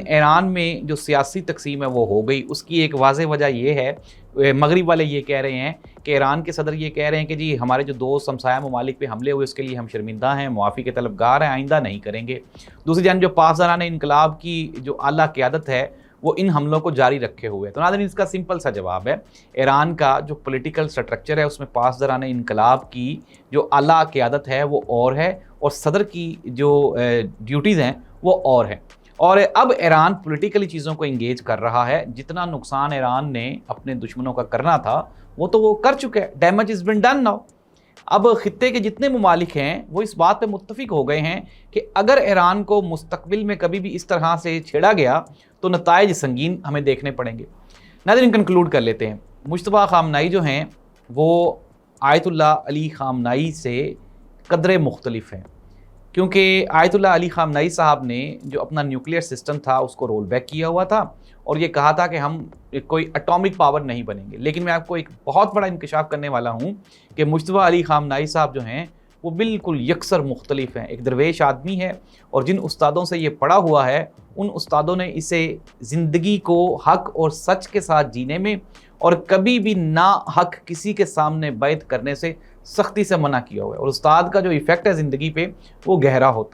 ایران میں جو سیاسی تقسیم ہے وہ ہو گئی. اس کی ایک واضح وجہ یہ ہے، مغرب والے یہ کہہ رہے ہیں کہ ایران کے صدر یہ کہہ رہے ہیں کہ جی ہمارے جو دوست ہمسایہ ممالک پہ حملے ہوئے اس کے لیے ہم شرمندہ ہیں، معافی کے طلبگار ہیں، آئندہ نہیں کریں گے. دوسری جانب جو پاسداران انقلاب کی جو اعلیٰ قیادت ہے وہ ان حملوں کو جاری رکھے ہوئے. تو ناظرین اس کا سمپل سا جواب ہے، ایران کا جو پولیٹیکل سٹرکچر ہے اس میں پاسداران انقلاب کی جو اعلیٰ قیادت ہے وہ اور ہے، اور صدر کی جو ڈیوٹیز ہیں وہ اور ہیں. اور اب ایران پولیٹیکلی چیزوں کو انگیج کر رہا ہے. جتنا نقصان ایران نے اپنے دشمنوں کا کرنا تھا وہ تو وہ کر چکے، damage is been done now. اب خطے کے جتنے ممالک ہیں وہ اس بات پہ متفق ہو گئے ہیں کہ اگر ایران کو مستقبل میں کبھی بھی اس طرح سے چھیڑا گیا تو نتائج سنگین ہمیں دیکھنے پڑیں گے. ناظرین کنکلوڈ کر لیتے ہیں. مجتبیٰ خامنائی جو ہیں وہ آیت اللہ علی خامنائی سے قدرے مختلف ہیں، کیونکہ آیت اللہ علی خامنائی صاحب نے جو اپنا نیوکلیئر سسٹم تھا اس کو رول بیک کیا ہوا تھا اور یہ کہا تھا کہ ہم کوئی اٹامک پاور نہیں بنیں گے. لیکن میں آپ کو ایک بہت بڑا انکشاف کرنے والا ہوں کہ مجتبیٰ علی خامنائی صاحب جو ہیں وہ بالکل یکسر مختلف ہیں. ایک درویش آدمی ہے اور جن استادوں سے یہ پڑھا ہوا ہے ان استادوں نے اسے زندگی کو حق اور سچ کے ساتھ جینے میں اور کبھی بھی نا حق کسی کے سامنے بیعت کرنے سے سختی سے منع کیا ہوا ہے. اور استاد کا جو ایفیکٹ ہے زندگی پہ وہ گہرا ہوتا ہے.